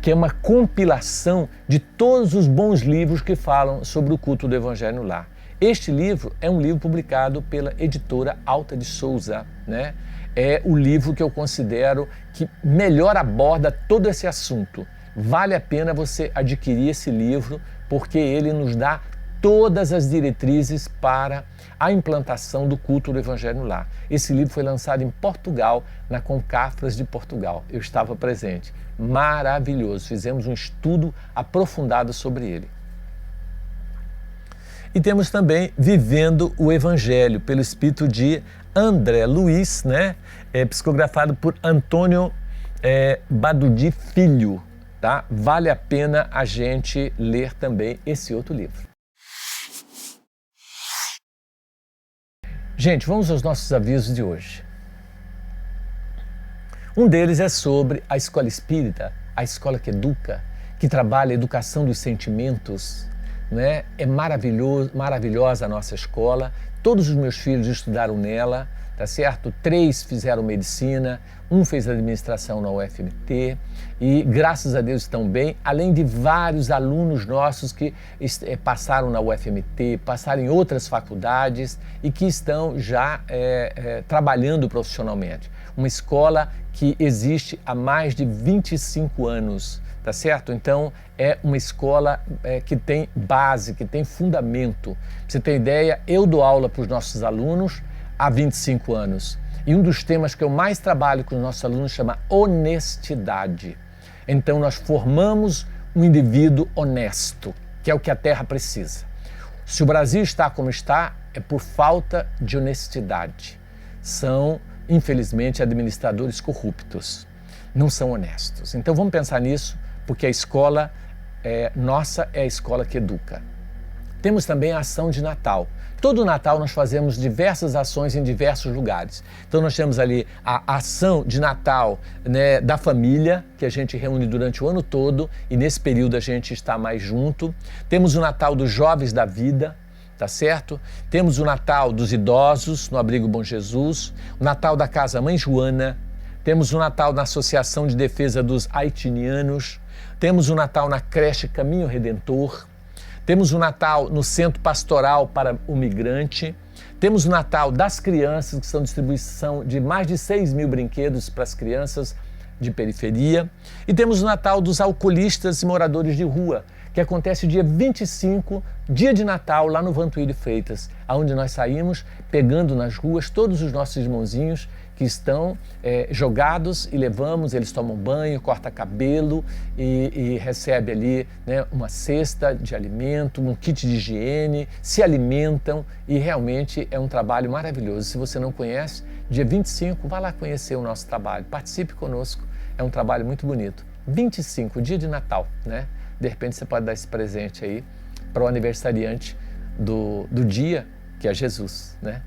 que é uma compilação de todos os bons livros que falam sobre o culto do Evangelho no Lar. Este livro é um livro publicado pela editora Alta de Souza, né? É o livro que eu considero que melhor aborda todo esse assunto. Vale a pena você adquirir esse livro, porque ele nos dá todas as diretrizes para a implantação do culto do Evangelho no Lar. Esse livro foi lançado em Portugal, na Concafras de Portugal. Eu estava presente. Maravilhoso. Fizemos um estudo aprofundado sobre ele. E temos também Vivendo o Evangelho, pelo espírito de André Luiz, né? Psicografado por Antônio Badudi Filho. Tá? Vale a pena a gente ler também esse outro livro. Gente, vamos aos nossos avisos de hoje. Um deles é sobre a escola espírita, a escola que educa, que trabalha a educação dos sentimentos, né? É maravilhosa a nossa escola. Todos os meus filhos estudaram nela, tá certo? 3 fizeram medicina, 1 fez administração na UFMT e graças a Deus estão bem, além de vários alunos nossos que passaram na UFMT, passaram em outras faculdades e que estão já trabalhando profissionalmente. Uma escola que existe há mais de 25 anos, tá certo? Então é uma escola que tem base, que tem fundamento. Pra você ter ideia, eu dou aula para os nossos alunos há 25 anos. E um dos temas que eu mais trabalho com os nossos alunos chama honestidade. Então nós formamos um indivíduo honesto, que é o que a Terra precisa. Se o Brasil está como está, é por falta de honestidade. São, infelizmente, administradores corruptos. Não são honestos. Então vamos pensar nisso, porque a escola nossa é a escola que educa. Temos também a ação de Natal. Todo Natal nós fazemos diversas ações em diversos lugares. Então nós temos ali a ação de Natal, né, da família, que a gente reúne durante o ano todo e nesse período a gente está mais junto. Temos o Natal dos Jovens da Vida, tá certo? Temos o Natal dos Idosos no Abrigo Bom Jesus, o Natal da Casa Mãe Joana, temos o Natal na Associação de Defesa dos Haitianos, temos o Natal na Creche Caminho Redentor, temos o Natal no Centro Pastoral para o Migrante, temos o Natal das Crianças, que são distribuição de mais de 6.000 brinquedos para as crianças de periferia, e temos o Natal dos Alcoolistas e Moradores de Rua, que acontece dia 25, dia de Natal, lá no Vantuílio Freitas, onde nós saímos pegando nas ruas todos os nossos irmãozinhos que estão jogados e levamos, eles tomam banho, cortam cabelo e recebem ali, né, uma cesta de alimento, um kit de higiene, se alimentam e realmente é um trabalho maravilhoso. Se você não conhece, dia 25, vá lá conhecer o nosso trabalho, participe conosco, é um trabalho muito bonito. 25, dia de Natal, né? De repente você pode dar esse presente aí para o aniversariante do dia, que é Jesus, né?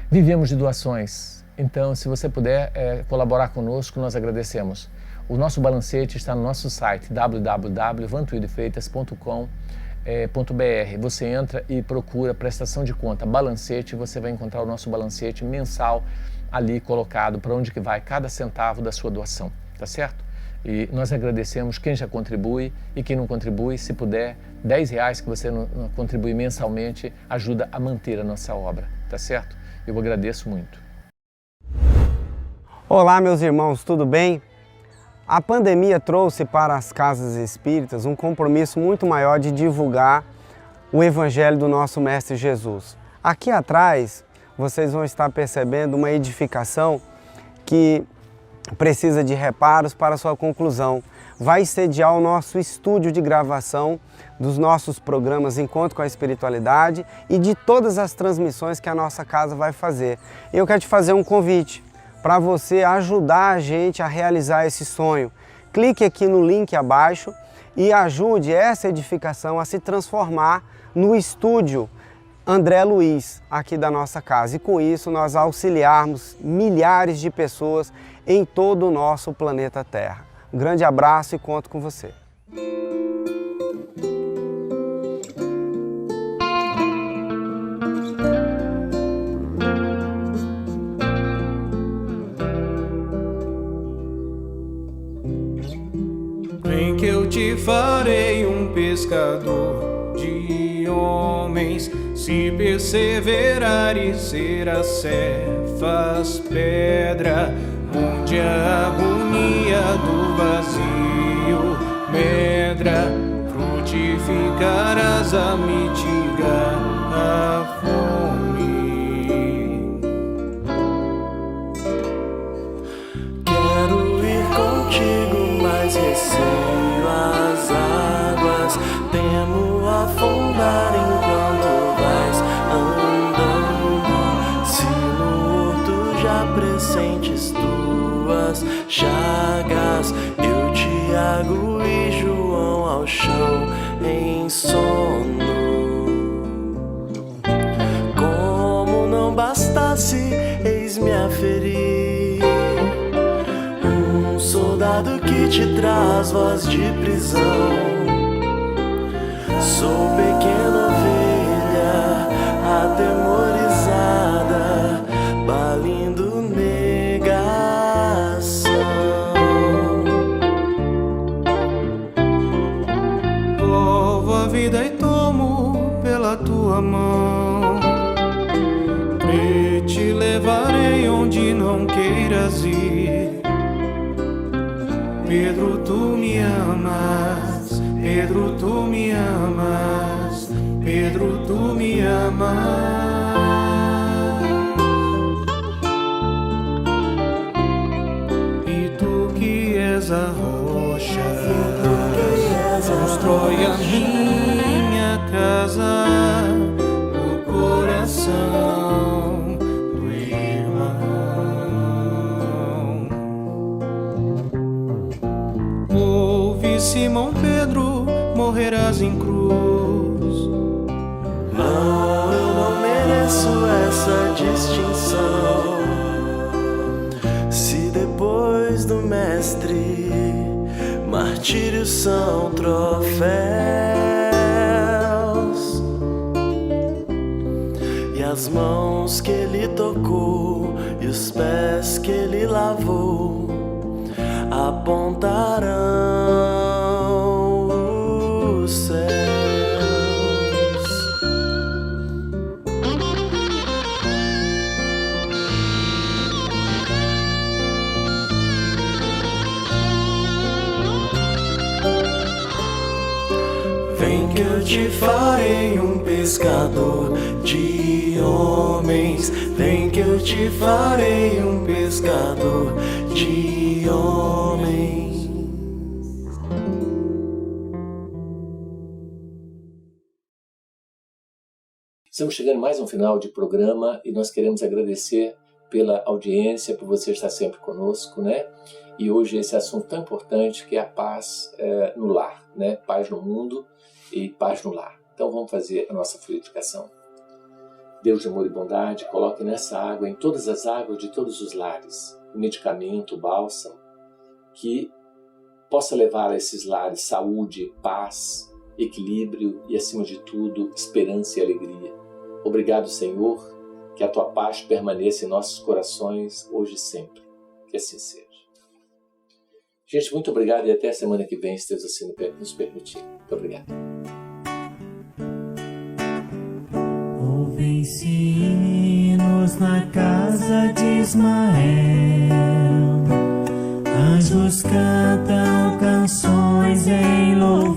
Vivemos de doações, então se você puder colaborar conosco, nós agradecemos. O nosso balancete está no nosso site www.vantuidefreitas.com.br. Você entra e procura prestação de conta balancete, você vai encontrar o nosso balancete mensal ali colocado para onde que vai cada centavo da sua doação, tá certo? E nós agradecemos quem já contribui e quem não contribui, se puder, R$10 que você contribui mensalmente ajuda a manter a nossa obra, tá certo? Eu agradeço muito. Olá, meus irmãos, tudo bem? A pandemia trouxe para as casas espíritas um compromisso muito maior de divulgar o Evangelho do nosso Mestre Jesus. Aqui atrás, vocês vão estar percebendo uma edificação que precisa de reparos para sua conclusão. Vai sediar o nosso estúdio de gravação dos nossos programas Encontro com a Espiritualidade e de todas as transmissões que a nossa casa vai fazer. Eu quero te fazer um convite para você ajudar a gente a realizar esse sonho. Clique aqui no link abaixo e ajude essa edificação a se transformar no estúdio André Luiz, aqui da nossa casa. E com isso nós auxiliarmos milhares de pessoas em todo o nosso planeta Terra. Um grande abraço e conto com você. Vem que eu te farei um pescador de homens, se perseverares serás cefas pedra, onde a agonia do vazio medra, frutificarás a mitigar a fome. Quero ir contigo, mas receio as águas, temo afundar enquanto vai inocentes tuas chagas. Eu, Tiago e João ao chão em sono. Como não bastasse, eis-me a ferir um soldado que te traz voz de prisão. Sou pequena ovelha atemorizada, balindo negação. Volvo a vida e tomo pela tua mão. Te levarei onde não queiras ir. Pedro, tu me amas. Pedro, tu me amas. Pedro, tu me amas. E tu que és a rocha, constrói a minha casa no coração do irmão. Ouve, Simão Pedro, morrerás em cruz. Não, eu não mereço essa distinção. Se depois do mestre martírios são troféus e as mãos que ele tocou e os pés que ele lavou apontarão os céus. Vem que eu te farei um pescador de homens. Vem que eu te farei um pescador de homens. Estamos chegando mais um final de programa e nós queremos agradecer pela audiência, por você estar sempre conosco, né? E hoje esse assunto tão importante que é a paz no lar, né? Paz no mundo e paz no lar. Então vamos fazer a nossa frutificação. Deus de amor e bondade, coloque nessa água, em todas as águas de todos os lares, o medicamento, o bálsamo, que possa levar a esses lares saúde, paz, equilíbrio e, acima de tudo, esperança e alegria. Obrigado, Senhor, que a Tua paz permaneça em nossos corações hoje e sempre. Que assim seja. Gente, muito obrigado e até a semana que vem, se Deus assim nos permitir. Muito obrigado. Ouvem-se hinos na casa de Ismael, anjos cantam canções em louvor.